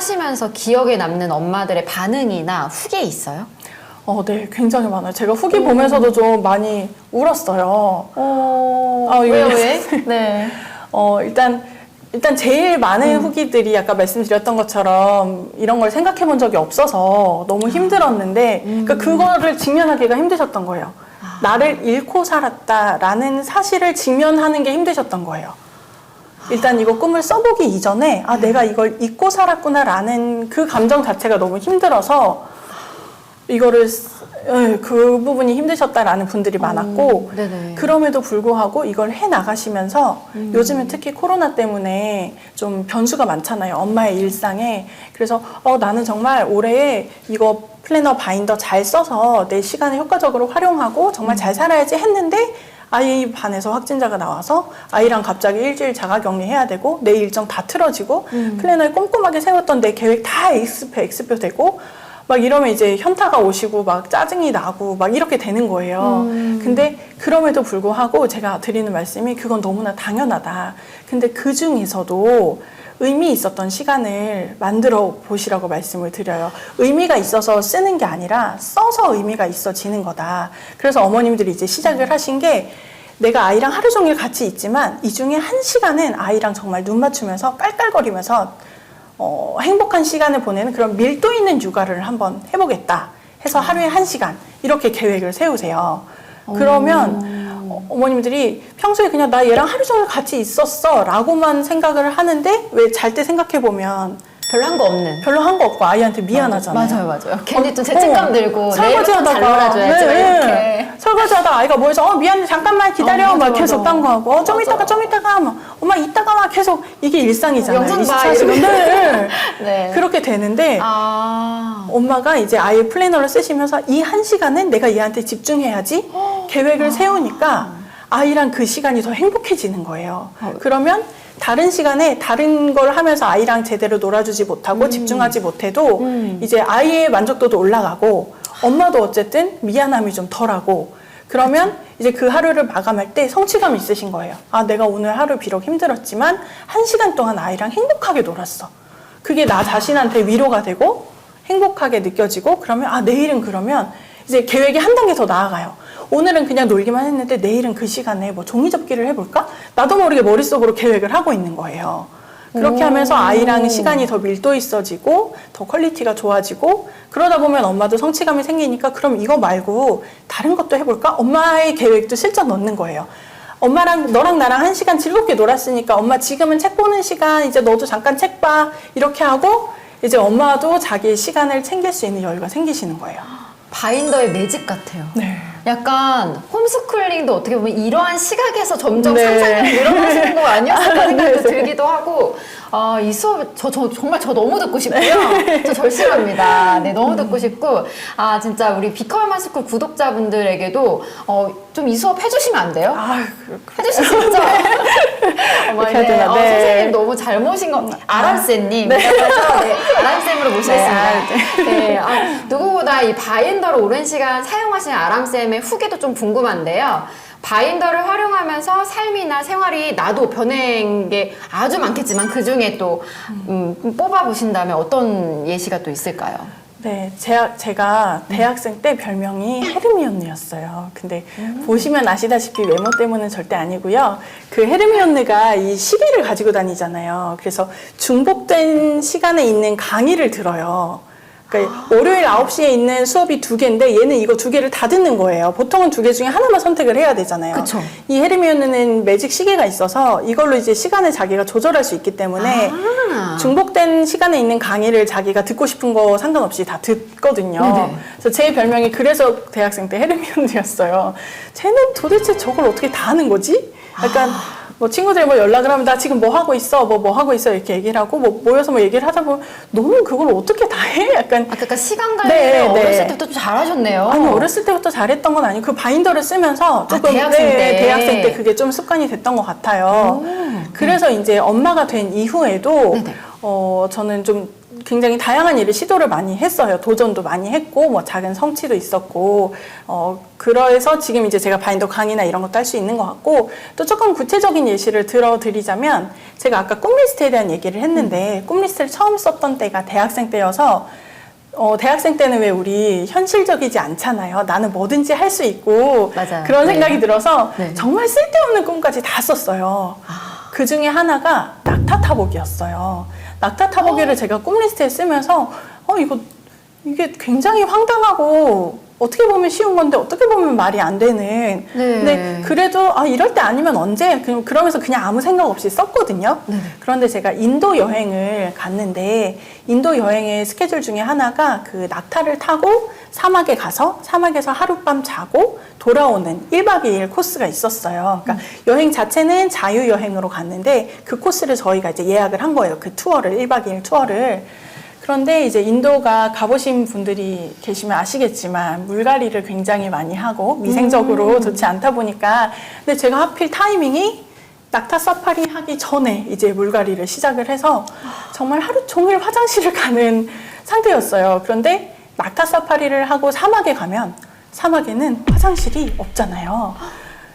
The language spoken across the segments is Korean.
하시면서 기억에 남는 엄마들의 반응이나 후기 있어요? 네, 굉장히 많아요. 제가 후기 보면서도 좀 많이 울었어요. 왜요, 왜? 네. 일단 제일 많은 후기들이 아까 말씀드렸던 것처럼 이런 걸 생각해 본 적이 없어서 너무 힘들었는데 그러니까 그거를 직면하기가 힘드셨던 거예요. 나를 잃고 살았다라는 사실을 직면하는 게 힘드셨던 거예요. 일단 이거 꿈을 써보기 이전에 내가 이걸 잊고 살았구나라는 그 감정 자체가 너무 힘들어서 이거를 그 부분이 힘드셨다라는 분들이 많았고 네네. 그럼에도 불구하고 이걸 해 나가시면서 요즘은 특히 코로나 때문에 좀 변수가 많잖아요. 엄마의 일상에. 그래서 나는 정말 올해 이거 플래너 바인더 잘 써서 내 시간을 효과적으로 활용하고 정말 잘 살아야지 했는데 아이 반에서 확진자가 나와서 아이랑 갑자기 일주일 자가격리 해야 되고 내 일정 다 틀어지고 플래너에 꼼꼼하게 세웠던 내 계획 다 X표 되고 막 이러면 이제 현타가 오시고 막 짜증이 나고 막 이렇게 되는 거예요. 근데 그럼에도 불구하고 제가 드리는 말씀이 그건 너무나 당연하다. 근데 그 중에서도 의미 있었던 시간을 만들어 보시라고 말씀을 드려요. 의미가 있어서 쓰는 게 아니라 써서 의미가 있어지는 거다. 그래서 어머님들이 이제 시작을 하신 게 내가 아이랑 하루 종일 같이 있지만 이 중에 1시간은 아이랑 정말 눈 맞추면서 깔깔거리면서 행복한 시간을 보내는 그런 밀도 있는 육아를 한번 해보겠다 해서 하루에 1시간 이렇게 계획을 세우세요. 그러면 어머님들이 평소에 그냥 나 얘랑 하루 종일 같이 있었어 라고만 생각을 하는데 왜 잘 때 생각해보면 별로 한 거 없는. 별로 한 거 없고 아이한테 미안하잖아요. 맞아요. 괜히 좀 죄책감 들고 설거지 내일 잘 하다가 놀아줘야지 이렇게. 설거지 하다가 아이가 뭐해서 미안해 잠깐만 기다려 막 맞아. 계속 딴 거 하고 좀 이따가 막 엄마 이따가 막 계속 이게 일상이잖아요. 영상 봐, 24시간 네. 그렇게 되는데 엄마가 이제 아이 플래너를 쓰시면서 이 1시간은 내가 얘한테 집중해야지 계획을 세우니까 아이랑 그 시간이 더 행복해지는 거예요. 그러면 다른 시간에 다른 걸 하면서 아이랑 제대로 놀아주지 못하고 집중하지 못해도 이제 아이의 만족도도 올라가고 엄마도 어쨌든 미안함이 좀 덜하고 그러면 이제 그 하루를 마감할 때 성취감이 있으신 거예요. 내가 오늘 하루 비록 힘들었지만 1시간 동안 아이랑 행복하게 놀았어. 그게 나 자신한테 위로가 되고 행복하게 느껴지고 그러면 내일은 그러면 이제 계획이 한 단계 더 나아가요. 오늘은 그냥 놀기만 했는데 내일은 그 시간에 뭐 종이접기를 해볼까? 나도 모르게 머릿속으로 계획을 하고 있는 거예요. 그렇게 하면서 아이랑 시간이 더 밀도 있어지고 더 퀄리티가 좋아지고 그러다 보면 엄마도 성취감이 생기니까 그럼 이거 말고 다른 것도 해볼까? 엄마의 계획도 실전 넣는 거예요. 엄마랑 너랑 나랑 1시간 즐겁게 놀았으니까 엄마 지금은 책 보는 시간 이제 너도 잠깐 책 봐 이렇게 하고 이제 엄마도 자기의 시간을 챙길 수 있는 여유가 생기시는 거예요. 바인더의 매직 같아요. 네. 약간 홈스쿨링도 어떻게 보면 이러한 시각에서 점점 네. 상상력이 늘어나시는 거 아니었을까 생각도 네. 들기도 하고 이 수업 정말 저 너무 듣고 싶고요. 저 절실합니다. 네, 너무 듣고 싶고 진짜 우리 비커얼만 스쿨 구독자분들에게도 좀 이 수업 해주시면 안 돼요? 해주실 수 있죠? 선생님 너무 잘 모신 거 아람쌤님 아람쌤으로 모시겠습니다. 누구보다 이 바인더를 오랜 시간 사용하시는 아람쌤의 후기도 좀 궁금한데요. 바인더를 활용하면서 삶이나 생활이 나도 변한 게 아주 많겠지만 그 중에 또 뽑아보신다면 어떤 예시가 또 있을까요? 네, 제가 대학생 때 별명이 헤르미온느였어요. 근데 보시면 아시다시피 외모 때문은 절대 아니고요. 그 헤르미온느가 이 시계를 가지고 다니잖아요. 그래서 중복된 시간에 있는 강의를 들어요. 그러니까 월요일 9시에 있는 수업이 2개인데 얘는 이거 2개를 다 듣는 거예요. 보통은 2개 중에 하나만 선택을 해야 되잖아요. 그쵸. 이 헤르미온느는 매직 시계가 있어서 이걸로 이제 시간을 자기가 조절할 수 있기 때문에 중복된 시간에 있는 강의를 자기가 듣고 싶은 거 상관없이 다 듣거든요. 네네. 그래서 제 별명이 그래서 대학생 때 헤르미온느였어요. 쟤는 도대체 저걸 어떻게 다 하는 거지? 약간 뭐 친구들이 뭐 연락을 하면 나 지금 뭐 하고 있어 뭐 하고 있어 이렇게 얘기를 하고 뭐 모여서 뭐 얘기를 하다 보면 너는 그걸 어떻게 다 해? 약간 그러니까 시간 관리를 어렸을 때부터 좀 잘하셨네요. 아니 어렸을 때부터 잘했던 건 아니고 그 바인더를 쓰면서 조금 대학생 때 그게 좀 습관이 됐던 것 같아요. 그래서 이제 엄마가 된 이후에도 저는 좀 굉장히 다양한 일을 시도를 많이 했어요. 도전도 많이 했고, 뭐 작은 성취도 있었고, 그래서 지금 이제 제가 바인더 강의나 이런 것도 할 수 있는 것 같고, 또 조금 구체적인 예시를 들어드리자면, 제가 아까 꿈리스트에 대한 얘기를 했는데, 꿈리스트를 처음 썼던 때가 대학생 때여서, 대학생 때는 왜 우리 현실적이지 않잖아요. 나는 뭐든지 할 수 있고, 맞아요. 그런 생각이 네. 들어서 네. 정말 쓸데없는 꿈까지 다 썼어요. 그 중에 하나가 낙타 타보기였어요. 낙타 타보기를 제가 꿈리스트에 쓰면서 이게 굉장히 황당하고 어떻게 보면 쉬운 건데 어떻게 보면 말이 안 되는. 네. 근데 그래도 이럴 때 아니면 언제? 그러면서 그냥 아무 생각 없이 썼거든요. 네. 그런데 제가 인도 여행을 갔는데 인도 여행의 스케줄 중에 하나가 그 낙타를 타고 사막에 가서 사막에서 하룻밤 자고 돌아오는 1박 2일 코스가 있었어요. 그러니까 여행 자체는 자유여행으로 갔는데 그 코스를 저희가 이제 예약을 한 거예요. 그 투어를, 1박 2일 투어를. 그런데 이제 인도가 가보신 분들이 계시면 아시겠지만 물갈이를 굉장히 많이 하고 위생적으로 좋지 않다 보니까 근데 제가 하필 타이밍이 낙타 사파리 하기 전에 이제 물갈이를 시작을 해서 정말 하루 종일 화장실을 가는 상태였어요. 그런데 낙타 사파리를 하고 사막에 가면 사막에는 화장실이 없잖아요.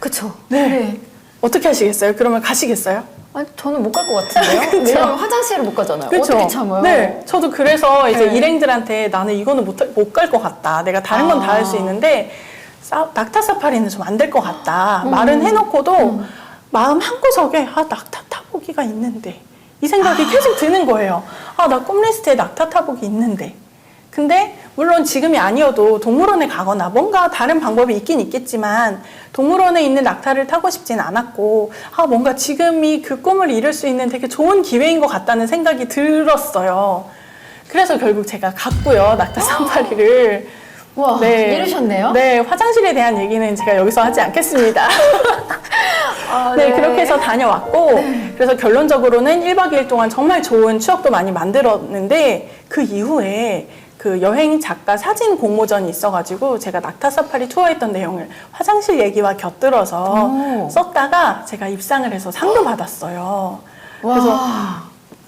그쵸. 네. 어떻게 하시겠어요? 그러면 가시겠어요? 아니, 저는 못 갈 것 같은데요? 그쵸? 왜냐면 화장실을 못 가잖아요. 그쵸? 어떻게 참아요? 네. 저도 그래서 이제 네. 일행들한테 나는 이거는 못 갈 것 같다. 내가 다른 건 다 할 수 있는데 낙타 사파리는 좀 안 될 것 같다. 말은 해놓고도 마음 한구석에 낙타 타보기가 있는데 이 생각이 계속 드는 거예요. 나 꿈리스트에 낙타 타보기 있는데. 근데 물론 지금이 아니어도 동물원에 가거나 뭔가 다른 방법이 있긴 있겠지만 동물원에 있는 낙타를 타고 싶진 않았고 뭔가 지금이 그 꿈을 이룰 수 있는 되게 좋은 기회인 것 같다는 생각이 들었어요. 그래서 결국 제가 갔고요. 낙타 사파리를. 와, 이러셨네요? 네, 화장실에 대한 얘기는 제가 여기서 하지 않겠습니다. 네, 그렇게 해서 다녀왔고 그래서 결론적으로는 1박 2일 동안 정말 좋은 추억도 많이 만들었는데 그 이후에 그 여행 작가 사진 공모전이 있어가지고 제가 낙타 사파리 투어했던 내용을 화장실 얘기와 곁들여서 썼다가 제가 입상을 해서 상도 받았어요. 그래서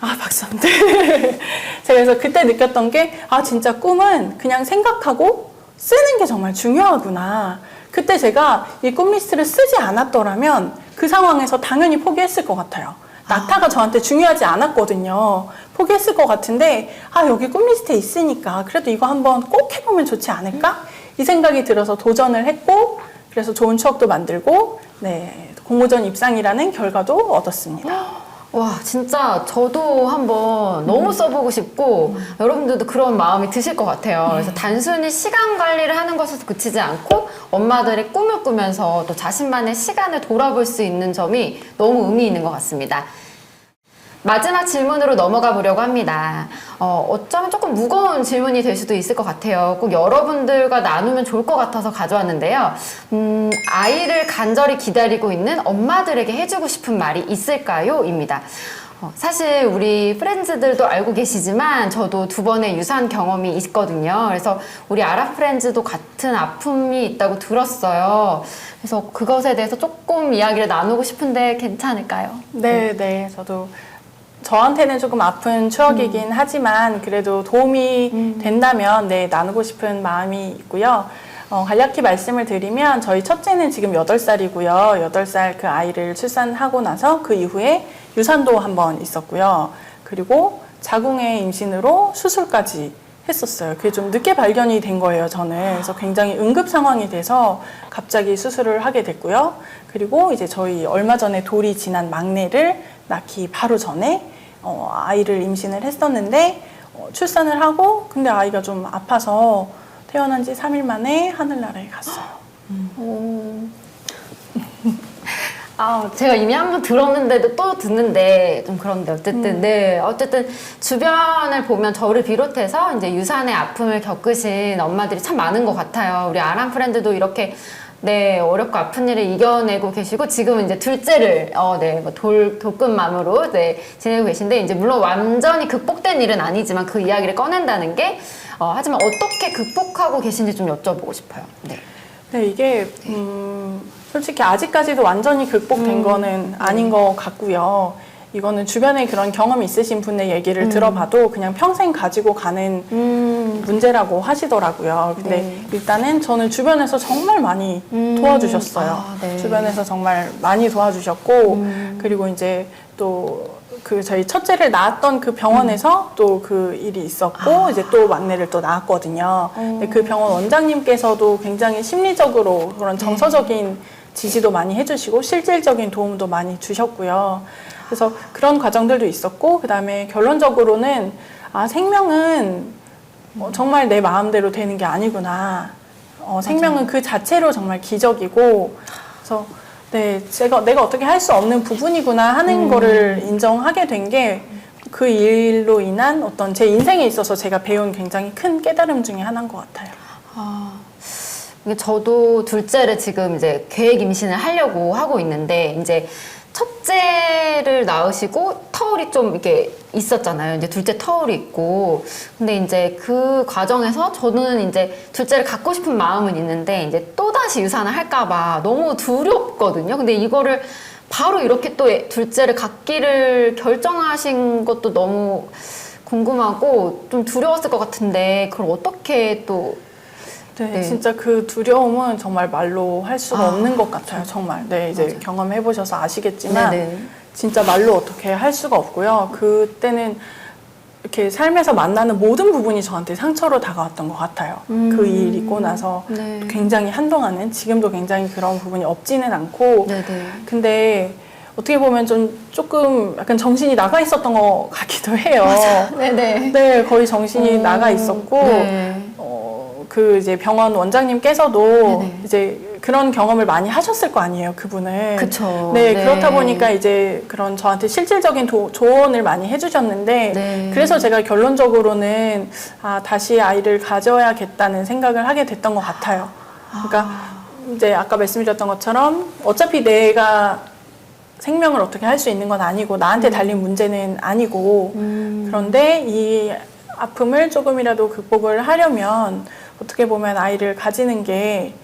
박수 안 돼. 제가 그래서 그때 느꼈던 게 진짜 꿈은 그냥 생각하고 쓰는 게 정말 중요하구나. 그때 제가 이 꿈리스트를 쓰지 않았더라면 그 상황에서 당연히 포기했을 것 같아요. 낙타가 저한테 중요하지 않았거든요. 포기했을 것 같은데 여기 꿈리스트에 있으니까 그래도 이거 한번 꼭 해보면 좋지 않을까? 이 생각이 들어서 도전을 했고 그래서 좋은 추억도 만들고 공모전 입상이라는 결과도 얻었습니다. 와, 진짜 저도 한번 너무 써보고 싶고 여러분들도 그런 마음이 드실 것 같아요. 그래서 단순히 시간 관리를 하는 것에서 그치지 않고 엄마들의 꿈을 꾸면서 또 자신만의 시간을 돌아볼 수 있는 점이 너무 의미 있는 것 같습니다. 마지막 질문으로 넘어가 보려고 합니다. 어쩌면 조금 무거운 질문이 될 수도 있을 것 같아요. 꼭 여러분들과 나누면 좋을 것 같아서 가져왔는데요. 아이를 간절히 기다리고 있는 엄마들에게 해주고 싶은 말이 있을까요? 입니다. 사실 우리 프렌즈들도 알고 계시지만 저도 2번의 유산 경험이 있거든요. 그래서 우리 아라 프렌즈도 같은 아픔이 있다고 들었어요. 그래서 그것에 대해서 조금 이야기를 나누고 싶은데 괜찮을까요? 네. 저한테는 조금 아픈 추억이긴 하지만 그래도 도움이 된다면 나누고 싶은 마음이 있고요. 간략히 말씀을 드리면 저희 첫째는 지금 8살이고요. 8살 그 아이를 출산하고 나서 그 이후에 유산도 한번 있었고요. 그리고 자궁의 임신으로 수술까지 했었어요. 그게 좀 늦게 발견이 된 거예요, 저는. 그래서 굉장히 응급 상황이 돼서 갑자기 수술을 하게 됐고요. 그리고 이제 저희 얼마 전에 돌이 지난 막내를 낳기 바로 전에 아이를 임신을 했었는데 출산을 하고 근데 아이가 좀 아파서 태어난 지 3일 만에 하늘나라에 갔어요. 제가 이미 한번 들었는데도 또 듣는데 좀 그런데 어쨌든 주변을 보면 저를 비롯해서 이제 유산의 아픔을 겪으신 엄마들이 참 많은 것 같아요. 우리 아람 프렌드도 이렇게 어렵고 아픈 일을 이겨내고 계시고 지금은 이제 둘째를 돌끝맘으로 지내고 계신데 이제 물론 완전히 극복된 일은 아니지만 그 이야기를 꺼낸다는 게 하지만 어떻게 극복하고 계신지 좀 여쭤보고 싶어요. 이게 솔직히 아직까지도 완전히 극복된 거는 아닌 것 같고요. 이거는 주변에 그런 경험이 있으신 분의 얘기를 들어봐도 그냥 평생 가지고 가는 문제라고 하시더라고요. 근데 네. 일단은 저는 주변에서 정말 많이 도와주셨어요. 아, 네. 주변에서 정말 많이 도와주셨고, 그리고 이제 또 그 저희 첫째를 낳았던 그 병원에서 또 그 일이 있었고, 이제 또 막내를 또 낳았거든요. 근데 그 병원 원장님께서도 굉장히 심리적으로 그런 정서적인 지지도 많이 해주시고, 실질적인 도움도 많이 주셨고요. 그래서 그런 과정들도 있었고, 그 다음에 결론적으로는, 아, 생명은 정말 내 마음대로 되는 게 아니구나. 생명은 그 자체로 정말 기적이고, 그래서 네, 내가 어떻게 할 수 없는 부분이구나 하는 거를 인정하게 된 게 그 일로 인한 어떤 제 인생에 있어서 제가 배운 굉장히 큰 깨달음 중에 하나인 것 같아요. 아, 이게 저도 둘째를 지금 이제 계획 임신을 하려고 하고 있는데, 이제 첫째를 낳으시고 터울이 좀 이렇게 있었잖아요. 이제 둘째 터울이 있고. 근데 이제 그 과정에서 저는 이제 둘째를 갖고 싶은 마음은 있는데, 이제 또다시 유산을 할까봐 너무 두렵거든요. 근데 이거를 바로 이렇게 또 둘째를 갖기를 결정하신 것도 너무 궁금하고 좀 두려웠을 것 같은데, 그걸 어떻게 또 네, 진짜 그 두려움은 정말 말로 할 수가 없는 것 같아요, 정말. 네, 이제 맞아요. 경험해보셔서 아시겠지만, 네네. 진짜 말로 어떻게 할 수가 없고요. 그때는 이렇게 삶에서 만나는 모든 부분이 저한테 상처로 다가왔던 것 같아요. 그 일 있고 나서 네. 굉장히 한동안은, 지금도 굉장히 그런 부분이 없지는 않고, 네네. 근데 어떻게 보면 조금 약간 정신이 나가 있었던 것 같기도 해요. 네네. 네, 거의 정신이 나가 있었고, 네. 그 이제 병원 원장님께서도 네네. 이제 그런 경험을 많이 하셨을 거 아니에요, 그분은. 그쵸. 네, 네. 그렇다 보니까 이제 그런 저한테 실질적인 조언을 많이 해주셨는데, 네. 그래서 제가 결론적으로는 다시 아이를 가져야겠다는 생각을 하게 됐던 것 같아요. 그러니까 이제 아까 말씀드렸던 것처럼 어차피 내가 생명을 어떻게 할 수 있는 건 아니고 나한테 달린 문제는 아니고, 그런데 이 아픔을 조금이라도 극복을 하려면 어떻게 보면 아이를 가지는 게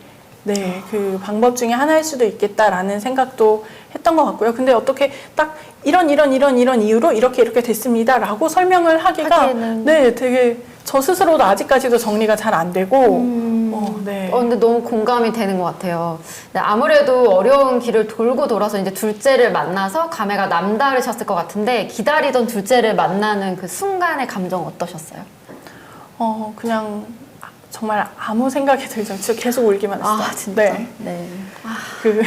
네, 그 방법 중에 하나일 수도 있겠다라는 생각도 했던 것 같고요. 근데 어떻게 딱 이런 이유로 이렇게 됐습니다라고 설명을 하기가 하기에는. 네, 되게 저 스스로도 아직까지도 정리가 잘 안 되고 네. 근데 너무 공감이 되는 것 같아요. 네, 아무래도 어려운 길을 돌고 돌아서 이제 둘째를 만나서 감회가 남다르셨을 것 같은데, 기다리던 둘째를 만나는 그 순간의 감정 어떠셨어요? 그냥 정말 아무 생각이 들지 않고 계속 울기만 했어요. 아, 진짜? 네. 네. 그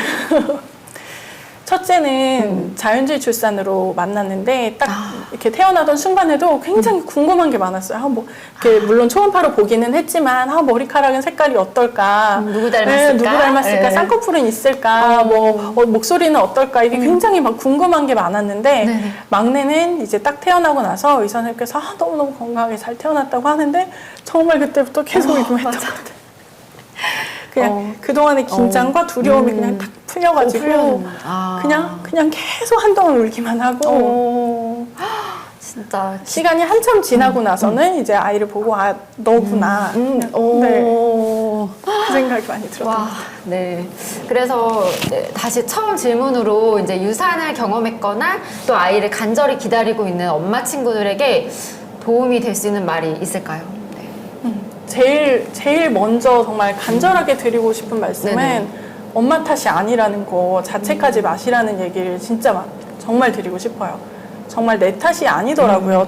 첫째는 자연주의 출산으로 만났는데 딱 이렇게 태어나던 순간에도 굉장히 궁금한 게 많았어요. 뭐 이렇게 물론 초음파로 보기는 했지만 머리카락은 색깔이 어떨까? 누구 닮았을까? 네, 누구 닮았을까? 네. 쌍꺼풀은 있을까? 목소리는 어떨까? 이게 굉장히 막 궁금한 게 많았는데 네네. 막내는 이제 딱 태어나고 나서 의사 선생님께서 너무너무 건강하게 잘 태어났다고 하는데 정말 그때부터 계속 이거 했던 것 같아요. 그냥 그동안의 긴장과 두려움이 그냥 탁 풀려가지고 그냥 계속 한동안 울기만 하고 진짜 시간이 한참 지나고 나서는 이제 아이를 보고 너구나 네, 그 생각이 많이 들었던 것 같아요. 네. 그래서 네, 다시 처음 질문으로 이제 유산을 경험했거나 또 아이를 간절히 기다리고 있는 엄마 친구들에게 도움이 될 수 있는 말이 있을까요? 제일 먼저 정말 간절하게 드리고 싶은 말씀은 네네. 엄마 탓이 아니라는 거 자책하지 마시라는 얘기를 진짜 정말 드리고 싶어요. 정말 내 탓이 아니더라고요.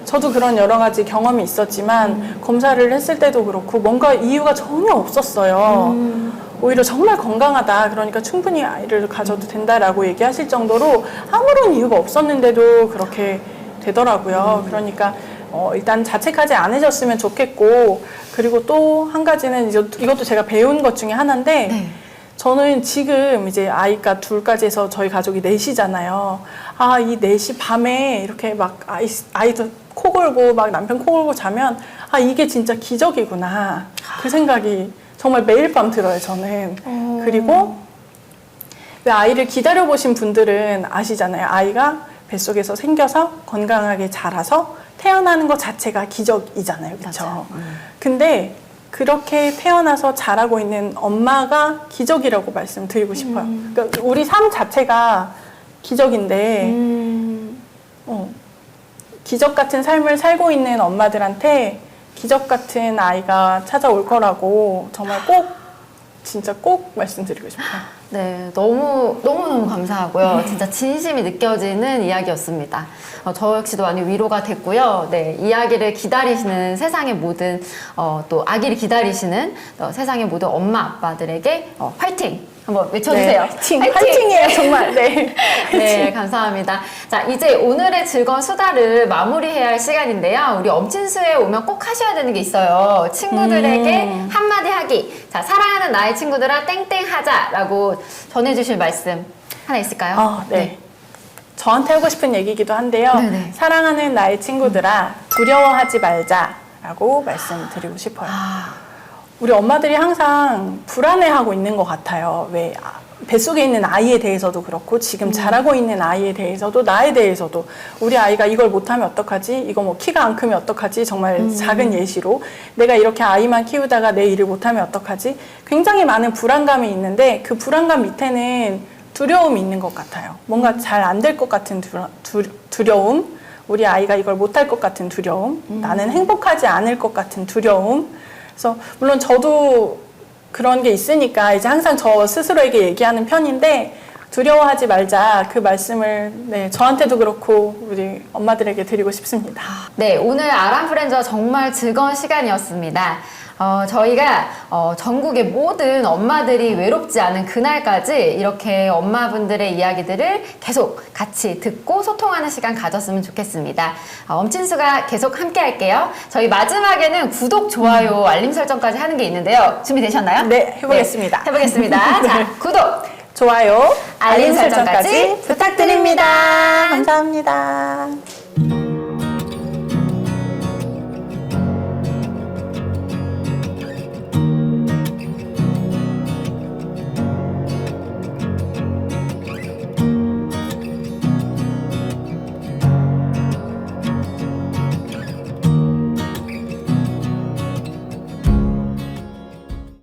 저도 그런 여러 가지 경험이 있었지만 검사를 했을 때도 그렇고 뭔가 이유가 전혀 없었어요. 오히려 정말 건강하다. 그러니까 충분히 아이를 가져도 된다라고 얘기하실 정도로 아무런 이유가 없었는데도 그렇게 되더라고요. 그러니까 일단 자책하지 않으셨으면 좋겠고, 그리고 또 한 가지는 이것도 제가 배운 것 중에 하나인데, 네. 저는 지금 이제 아이가 둘까지 해서 저희 가족이 넷이잖아요. 이 넷이 밤에 이렇게 막 아이도 코 골고 막 남편 코 골고 자면 이게 진짜 기적이구나. 그 생각이 정말 매일 밤 들어요, 저는. 그리고 왜 아이를 기다려보신 분들은 아시잖아요. 아이가 뱃속에서 생겨서 건강하게 자라서 태어나는 것 자체가 기적이잖아요. 그렇죠? 근데 그렇게 태어나서 자라고 있는 엄마가 기적이라고 말씀드리고 싶어요. 그러니까 우리 삶 자체가 기적인데 기적 같은 삶을 살고 있는 엄마들한테 기적 같은 아이가 찾아올 거라고 정말 진짜 꼭 말씀드리고 싶어요. 네, 너무너무 감사하고요. 진짜 진심이 느껴지는 이야기였습니다. 저 역시도 많이 위로가 됐고요. 네, 이야기를 기다리시는 세상의 모든, 또 아기를 기다리시는 세상의 모든 엄마, 아빠들에게 화이팅! 한번 외쳐주세요. 네, 화이팅이에요, 정말. 네. 네, 감사합니다. 자, 이제 오늘의 즐거운 수다를 마무리해야 할 시간인데요. 우리 엄친수에 오면 꼭 하셔야 되는 게 있어요. 친구들에게 한마디 하기. 자, 사랑하는 나의 친구들아, 땡땡 하자라고 전해주실 말씀 하나 있을까요? 네. 저한테 하고 싶은 얘기이기도 한데요. 네네. 사랑하는 나의 친구들아, 두려워하지 말자라고 말씀드리고 싶어요. 우리 엄마들이 항상 불안해하고 있는 것 같아요. 왜 뱃속에 있는 아이에 대해서도 그렇고 지금 자라고 있는 아이에 대해서도 나에 대해서도 우리 아이가 이걸 못하면 어떡하지? 이거 뭐 키가 안 크면 어떡하지? 정말 작은 예시로 내가 이렇게 아이만 키우다가 내 일을 못하면 어떡하지? 굉장히 많은 불안감이 있는데 그 불안감 밑에는 두려움이 있는 것 같아요. 뭔가 잘 안 될 것 같은 두려움, 우리 아이가 이걸 못할 것 같은 두려움, 나는 행복하지 않을 것 같은 두려움. 그래서 물론 저도 그런 게 있으니까 이제 항상 저 스스로에게 얘기하는 편인데 두려워하지 말자 그 말씀을 저한테도 그렇고 우리 엄마들에게 드리고 싶습니다. 네, 오늘 아람프렌즈와 정말 즐거운 시간이었습니다. 저희가 전국의 모든 엄마들이 외롭지 않은 그날까지 이렇게 엄마분들의 이야기들을 계속 같이 듣고 소통하는 시간 가졌으면 좋겠습니다. 엄친수가 계속 함께 할게요. 저희 마지막에는 구독, 좋아요, 알림 설정까지 하는 게 있는데요. 준비되셨나요? 네, 해보겠습니다. 네, 해보겠습니다. 자, 구독, 좋아요, 알림 설정까지 부탁드립니다. 감사합니다.